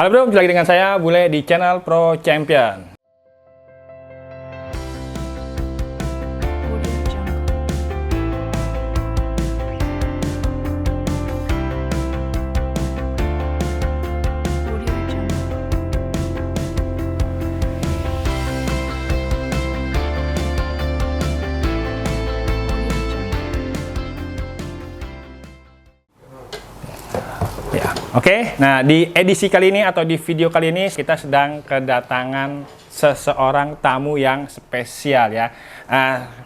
Halo bro, jumpa lagi dengan saya Bule di channel Pro Champion. Oke, nah di edisi kali ini atau di video kali ini kita sedang kedatangan seseorang tamu yang spesial ya.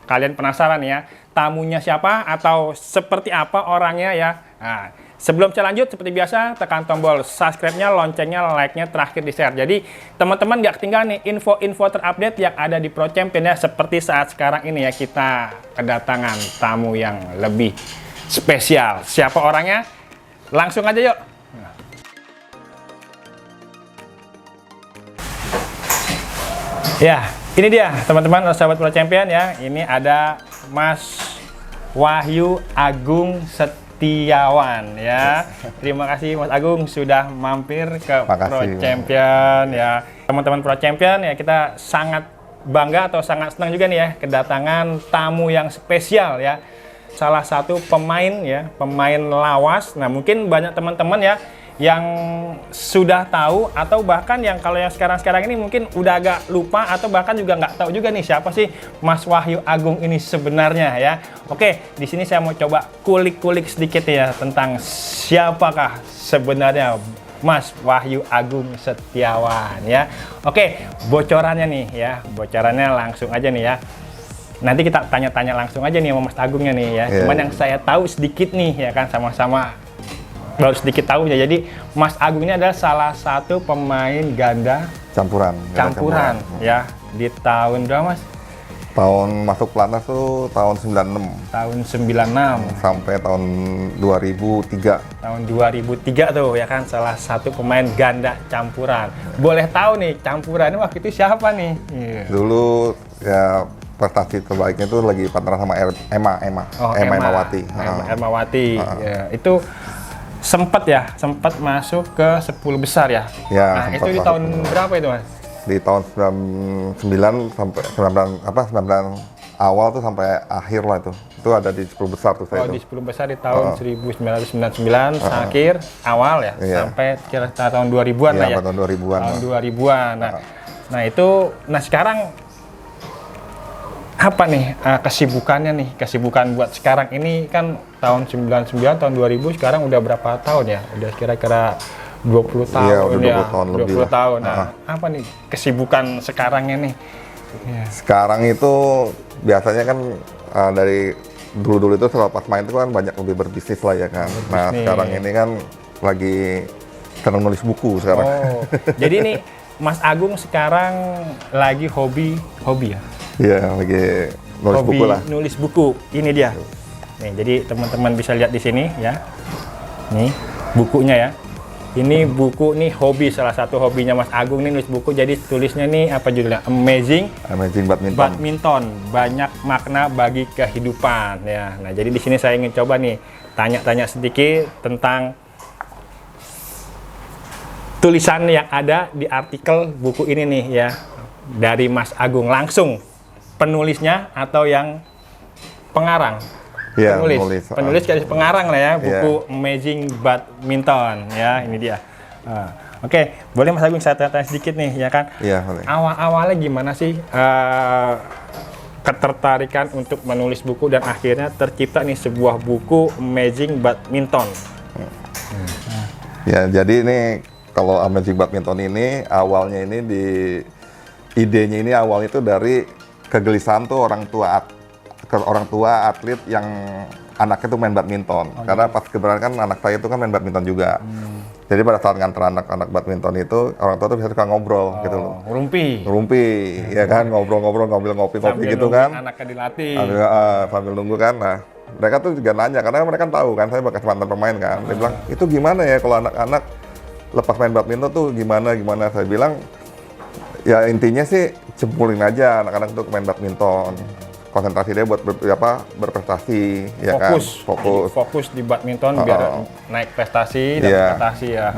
Kalian penasaran ya, tamunya siapa atau seperti apa orangnya ya? Nah, sebelum saya lanjut seperti biasa tekan tombol subscribe-nya, loncengnya, like-nya, terakhir di share. Jadi teman-teman gak ketinggalan nih info-info terupdate yang ada di Pro Champion ya. Seperti saat sekarang ini ya, kita kedatangan tamu yang lebih spesial. Siapa orangnya? Langsung aja yuk. Ya, ini dia teman-teman sahabat Pro Champion ya. Ini ada Mas Wahyu Agung Setiawan ya. Terima kasih Mas Agung sudah mampir ke Pro Champion ya. Teman-teman Pro Champion ya, kita sangat bangga atau sangat senang juga nih ya kedatangan tamu yang spesial ya. Salah satu pemain ya, pemain lawas. Nah, mungkin banyak teman-teman ya yang sudah tahu atau bahkan yang kalau yang sekarang-sekarang ini mungkin udah agak lupa atau bahkan juga nggak tahu juga nih siapa sih Mas Wahyu Agung ini sebenarnya ya. Oke, di sini saya mau coba kulik-kulik sedikit ya tentang siapakah sebenarnya Mas Wahyu Agung Setiawan ya. Oke, bocorannya nih ya, bocorannya langsung aja nih ya. Nanti kita tanya-tanya langsung aja nih sama Mas Agungnya nih ya. Cuman yang saya tahu sedikit nih ya kan, sama-sama baru sedikit tahu ya. Jadi Mas Agung ini adalah salah satu pemain ganda campuran ya. Di tahun berapa Mas? Tahun masuk pelatnas tuh tahun 96. Tahun 96 sampai tahun 2003. Tahun 2003 tuh ya kan, salah satu pemain ganda campuran. Boleh tahu nih campurannya waktu itu siapa nih? Dulu ya prestasi terbaiknya itu lagi partner sama Emma Emawati. Emawati. Ya, itu sempat masuk ke 10 besar ya. Ya, nah, itu di tahun berapa itu Mas? Di tahun 99 sampai 99 awal tuh sampai akhir lah itu. Itu ada di 10 besar tuh saya. Di 10 besar di tahun 1999 akhir awal ya, sampai kira tahun 2000-an lah ya. Tahun 2000-an. Tahun 2000-an. Nah, itu sekarang apa nih kesibukannya nih? Kesibukan buat sekarang ini kan tahun 99, tahun 2000, sekarang udah berapa tahun ya? Udah kira-kira 20 tahun ya. Udah 20 ya. tahun 20 lebih tahun. Nah, apa nih kesibukan sekarangnya nih? Sekarang itu biasanya kan dari dulu-dulu itu setelah pas main itu kan banyak lebih berbisnis lah ya kan. Nah, sekarang ini kan lagi senang nulis buku sekarang. Jadi nih Mas Agung sekarang lagi hobi ya? Iya, lagi nulis buku lah. Nulis buku, ini dia. Nih, jadi teman-teman bisa lihat di sini ya. Nih, bukunya ya. Ini buku nih hobi, salah satu hobinya Mas Agung nih nulis buku. Jadi tulisnya nih apa judulnya? Amazing Badminton. Banyak makna bagi kehidupan ya. Nah, jadi di sini saya ingin coba nih tanya-tanya sedikit tentang tulisan yang ada di artikel buku ini nih ya. Dari Mas Agung langsung. Penulisnya atau yang pengarang? Ya, penulis garis pengarang lah ya, buku Amazing Badminton ya, ini dia. Oke, boleh Mas Agung saya tanya sedikit nih ya kan? Iya, boleh. Awalnya gimana sih ketertarikan untuk menulis buku dan akhirnya tercipta nih sebuah buku Amazing Badminton? Ya, jadi ini kalau Amazing Badminton ini awalnya ini idenya ini awalnya itu dari kegelisahan tuh orang tua atlet yang anaknya tuh main badminton. Karena pas kebetulan kan anak saya itu kan main badminton juga. Jadi pada saat nganter anak-anak badminton itu orang tua tuh bisa suka ngobrol gitu loh. Ngerumpi ya kan, ngobrol-ngobrol ngambil ngopi-ngopi gitu kan. Anaknya dilatih. Sambil nunggu kan. Nah, mereka tuh juga nanya karena mereka kan tahu kan saya bekas mantan pemain kan. Dia bilang, "Itu gimana ya kalau anak-anak lepas main badminton tuh gimana?" Saya bilang, ya intinya sih cemplungin aja anak-anak untuk main badminton. konsentrasi dia buat berprestasi, ya kan? Fokus. Fokus di badminton biar naik prestasi dan prestasi ya.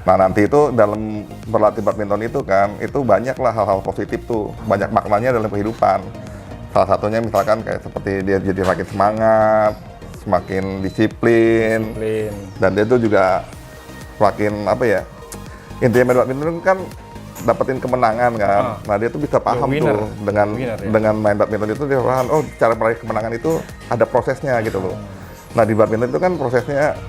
Nah nanti itu dalam berlatih badminton itu kan, itu banyaklah hal-hal positif tuh, banyak maknanya dalam kehidupan. Salah satunya misalkan kayak seperti dia jadi makin semangat, semakin disiplin. Dan dia tuh juga semakin apa ya, intinya main badminton kan dapetin kemenangan kan. Nah dia tuh bisa paham tuh dengan main badminton itu dia paham, oh cara meraih kemenangan itu ada prosesnya gitu loh. Nah di badminton itu kan prosesnya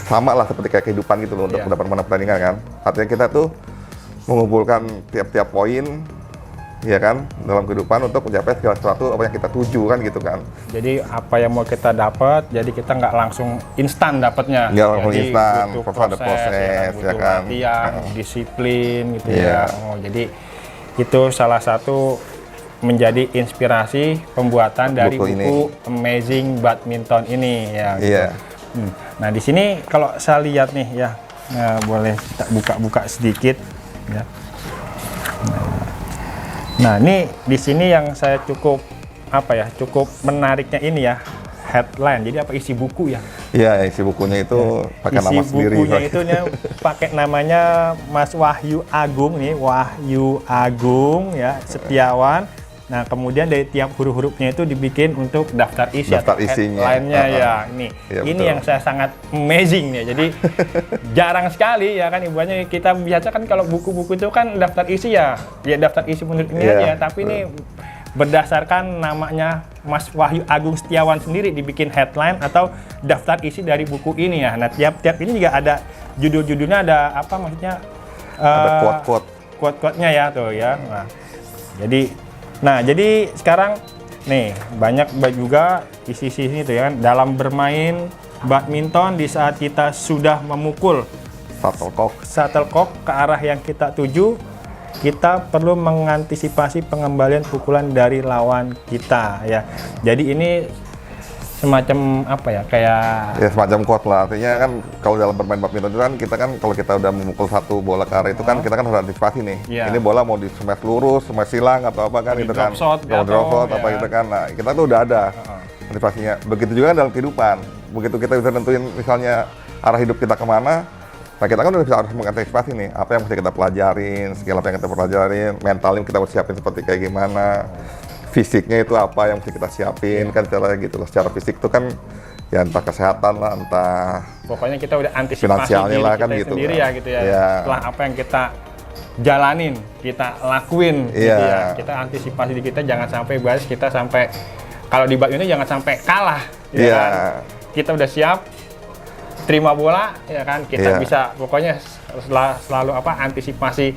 sama lah seperti kayak kehidupan gitu loh untuk mendapatkan pertandingan kan. Artinya kita tuh mengumpulkan tiap-tiap poin, ya kan, dalam kehidupan untuk mencapai segala sesuatu apa yang kita tuju kan gitu kan. Jadi apa yang mau kita dapat, jadi kita nggak langsung instan dapatnya. Nggak langsung instan, butuh ada proses, ya kan. Latihan, disiplin gitu ya. Oh, jadi itu salah satu menjadi inspirasi pembuatan dari buku Amazing Badminton ini ya. Gitu. Nah di sini kalau saya lihat nih ya, boleh kita buka-buka sedikit ya. Nah, ini di sini yang saya cukup menariknya ini ya, headline. Jadi apa isi buku ya? Iya, isi bukunya itu pakai nama sendiri. Isi bukunya itu pakai namanya Mas Wahyu Agung nih, Wahyu Agung ya, Setiawan. Nah, kemudian dari tiap huruf-hurufnya itu dibikin untuk daftar isi atau headline-nya ya. Ini yang saya sangat amazing ya. Jadi jarang sekali ya kan ibunya, kita biasa kan kalau buku-buku itu kan daftar isi ya daftar isi menurut ini aja. Tapi ini berdasarkan namanya Mas Wahyu Agung Setiawan sendiri dibikin headline atau daftar isi dari buku ini ya. Nah, tiap ini juga ada judul-judulnya, ada apa maksudnya? Ada quote-nya ya tuh ya. Nah, jadi sekarang nih banyak juga isi-isi itu ya kan, dalam bermain badminton di saat kita sudah memukul shuttlecock ke arah yang kita tuju, kita perlu mengantisipasi pengembalian pukulan dari lawan kita ya. Jadi ini semacam apa ya, kayak semacam quote lah. Artinya kan kalau dalam bermain badminton itu kan kita kan kalau kita udah memukul satu bola ke arah itu kan kita kan harus antisipasi nih. Ini bola mau di smash lurus, smash silang atau apa kan itu kan. Kalau drop shot apa gitu kan. Nah, kita tuh udah ada antisipasinya. Begitu juga dalam kehidupan. Begitu kita bisa nentuin misalnya arah hidup kita kemana, nah kita kan udah bisa harus mengantisipasi nih apa yang mesti kita pelajarin, skill apa yang kita pelajarin, mentalnya kita harus siapin seperti kayak gimana. Fisiknya itu apa yang mesti kita siapin kan cara gitu loh. Secara fisik itu kan ya entah kesehatan lah, entah pokoknya kita udah antisipasi diri lah, kita kan gitu sendiri kan. Ya gitu ya. Setelah apa yang kita jalanin, kita lakuin gitu ya. Kita antisipasi diri kita jangan sampai kita sampai kalau di badminton jangan sampai kalah ya kan. Kita udah siap terima bola ya kan, kita bisa pokoknya selalu antisipasi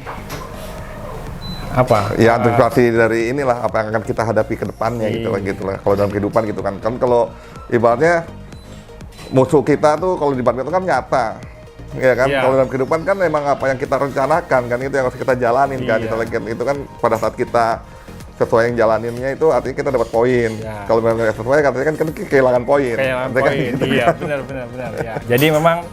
antisipasi dari inilah apa yang akan kita hadapi ke depannya gitu lah. Kalau dalam kehidupan gitu kan kalau ibaratnya musuh kita tuh kalau di badminton kan nyata, ya kan. Kalau dalam kehidupan kan memang apa yang kita rencanakan kan itu yang harus kita jalanin kan. Itu kan pada saat kita sesuai yang jalaninnya itu artinya kita dapat poin. Kalau memang nggak sesuai katanya kan kehilangan poin. Gitu, benar ya. Jadi memang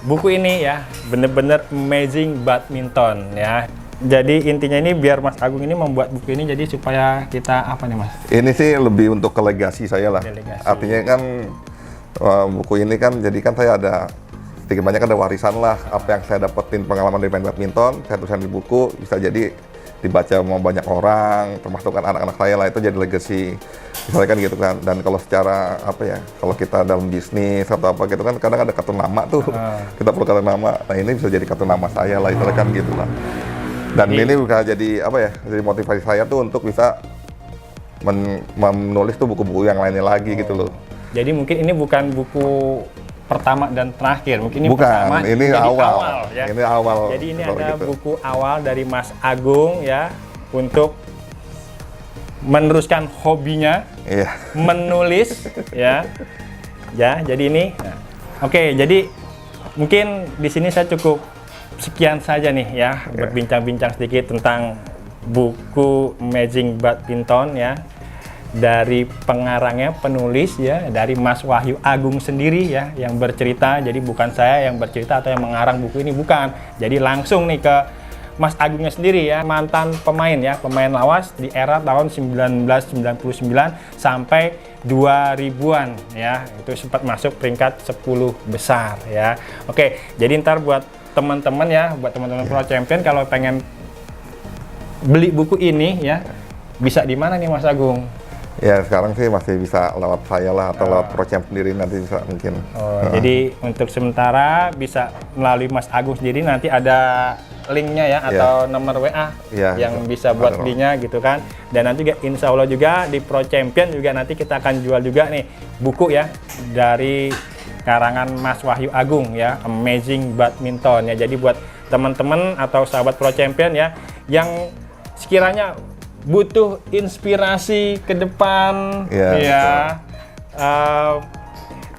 buku ini ya bener-bener Amazing Badminton ya. Jadi intinya ini biar Mas Agung ini membuat buku ini jadi supaya kita apa nih Mas? Ini sih lebih untuk ke legasi saya lah. Artinya kan buku ini kan jadi kan saya ada sedikit banyak ada warisan lah apa yang saya dapetin pengalaman dari main badminton, saya tulisan di buku bisa jadi dibaca sama banyak orang, termasuk kan anak-anak saya lah, itu jadi legacy. Misalnya kan gitu kan. Dan kalau secara apa ya, kalau kita dalam bisnis atau apa gitu kan kadang ada kartu nama tuh. Kita perlu kartu nama. Nah, ini bisa jadi kartu nama saya lah, itu kan gitu lah. Dan ini bisa jadi apa ya? Jadi motivasi saya tuh untuk bisa menulis tuh buku-buku yang lainnya lagi gitu loh. Jadi mungkin ini bukan buku pertama dan terakhir, mungkin ini pertama, ini awal ya. Ini awal. Jadi ini ada gitu. Buku awal dari Mas Agung ya untuk meneruskan hobinya, menulis ya. Ya, jadi ini. Oke, jadi mungkin di sini saya cukup sekian saja nih ya, berbincang-bincang sedikit tentang buku Amazing Badminton ya, dari pengarangnya, penulis ya, dari Mas Wahyu Agung sendiri ya, yang bercerita. Jadi bukan saya yang bercerita atau yang mengarang buku ini, bukan. Jadi langsung nih ke Mas Agungnya sendiri ya, mantan pemain ya, pemain lawas di era tahun 1999 sampai 2000-an ya. Itu sempat masuk peringkat 10 besar ya. Oke, jadi ntar buat teman-teman ya, buat teman-teman Pro Champion kalau pengen beli buku ini ya, bisa di mana nih Mas Agung? Ya sekarang sih masih bisa lewat saya lah atau lewat Pro Champ sendiri nanti bisa mungkin. Jadi untuk sementara bisa melalui Mas Agung sendiri, nanti ada linknya ya atau nomor WA yang bisa buat belinya gitu kan. Dan nanti juga insya Allah juga di Pro Champion juga nanti kita akan jual juga nih buku ya dari karangan Mas Wahyu Agung ya, Amazing Badminton ya. Jadi buat teman-teman atau sahabat Pro Champion ya yang sekiranya butuh inspirasi ke depan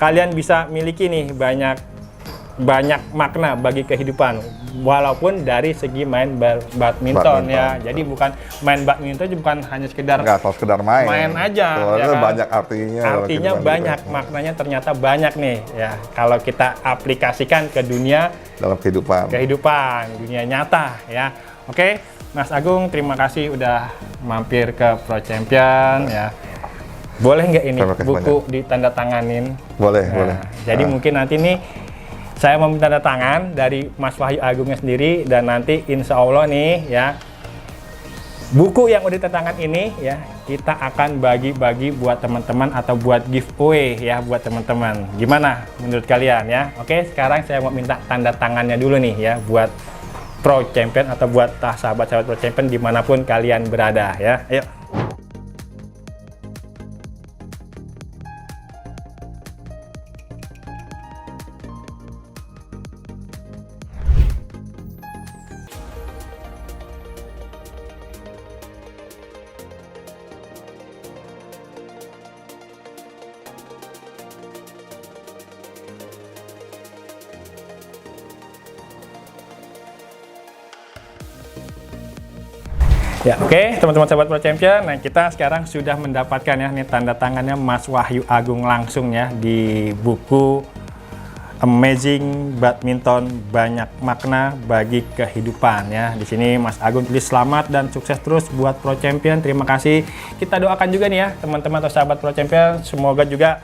kalian bisa miliki nih banyak makna bagi kehidupan walaupun dari segi main badminton ya. Jadi bukan main badminton bukan hanya sekedar main aja ya kan? Banyak artinya banyak gitu. Maknanya ternyata banyak nih ya kalau kita aplikasikan ke dunia dalam kehidupan dunia nyata ya. Oke, Mas Agung, terima kasih udah mampir ke Pro Champion ya. Boleh nggak ini buku ditandatanganin? Boleh. Jadi mungkin nanti nih saya mau minta tanda tangan dari Mas Wahyu Agungnya sendiri, dan nanti insya Allah nih ya buku yang udah ditandatangan ini ya kita akan bagi-bagi buat teman-teman atau buat giveaway ya buat teman-teman. Gimana menurut kalian ya? Oke, sekarang saya mau minta tanda tangannya dulu nih ya buat Pro Champion atau buat sahabat-sahabat Pro Champion dimanapun kalian berada ya. Ayo. Ya, oke, teman-teman sahabat Pro Champion. Nah, kita sekarang sudah mendapatkan ya nih tanda tangannya Mas Wahyu Agung langsung ya di buku Amazing Badminton, banyak makna bagi kehidupan ya. Di sini Mas Agung tulis selamat dan sukses terus buat Pro Champion. Terima kasih. Kita doakan juga nih ya teman-teman atau sahabat Pro Champion, semoga juga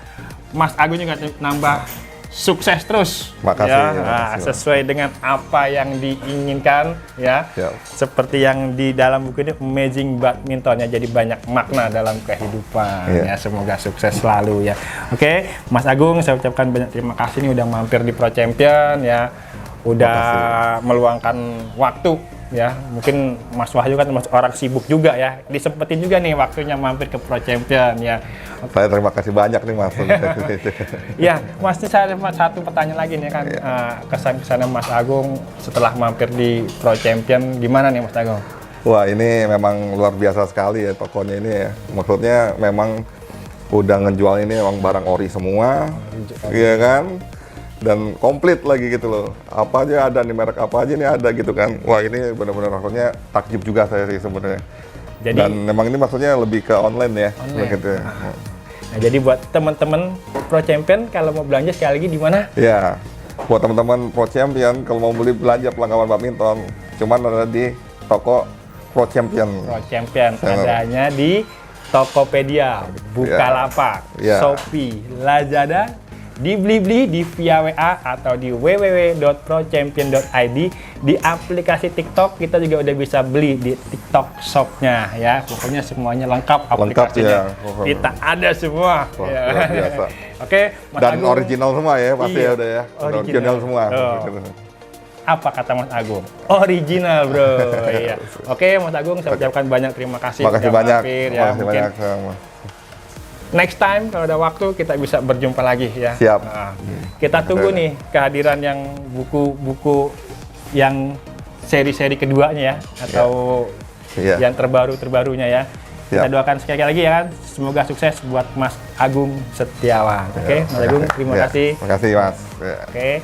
Mas Agung juga nambah sukses terus. Makasih, ya. Makasih. Sesuai dengan apa yang diinginkan ya. Seperti yang di dalam buku ini Amazing Badminton ya, jadi banyak makna dalam kehidupan ya. Semoga sukses selalu ya. Oke, Mas Agung, saya ucapkan banyak terima kasih nih udah mampir di Pro Champion ya. Udah meluangkan waktu ya. Mungkin Mas Wahyu kan termasuk orang sibuk juga ya. Disempetin juga nih waktunya mampir ke Pro Champion ya. Saya terima kasih banyak nih Mas. Ya, Mas, saya ada satu pertanyaan lagi nih kan. Kesan-kesannya Mas Agung setelah mampir di Pro Champion gimana nih Mas Agung? Wah, ini memang luar biasa sekali ya tokonya ini ya. Maksudnya memang udah ngejual ini memang barang ori semua, iya kan? Dan komplit lagi gitu loh. Apa aja ada nih, merek apa aja nih ada gitu kan. Wah, ini benar-benar maksudnya takjub juga saya sih sebenarnya. Dan memang ini maksudnya lebih ke online ya. Gitu. Nah, jadi buat teman-teman Pro Champion kalau mau belanja sekali lagi di mana? Ya, buat teman-teman Pro Champion kalau mau beli belanja perlengkapan badminton, cuman ada di toko Pro Champion. Pro Champion adanya di Tokopedia, Bukalapak, Shopee, Lazada, di Blibli, di via WA atau di www.prochampion.id. Di aplikasi TikTok kita juga udah bisa beli di TikTok Shop-nya ya. Pokoknya semuanya lengkap aplikasinya. Kita ada semua. Luar biasa. Oke, Mas dan Agung, original semua ya, pasti ya udah ya. Original semua. Apa kata Mas Agung? Original, bro. Iya. Oke, Mas Agung, saya ucapkan banyak terima kasih. Makasih banyak. Makasih banyak. Next time kalau ada waktu kita bisa berjumpa lagi ya. Siap. Nah, kita tunggu nih kehadiran yang buku-buku yang seri-seri keduanya ya, atau yang terbarunya ya. Kita doakan sekali lagi ya kan, semoga sukses buat Mas Agung Setiawan. Oke, Mas Agung, terima kasih. Terima kasih Mas. Oke.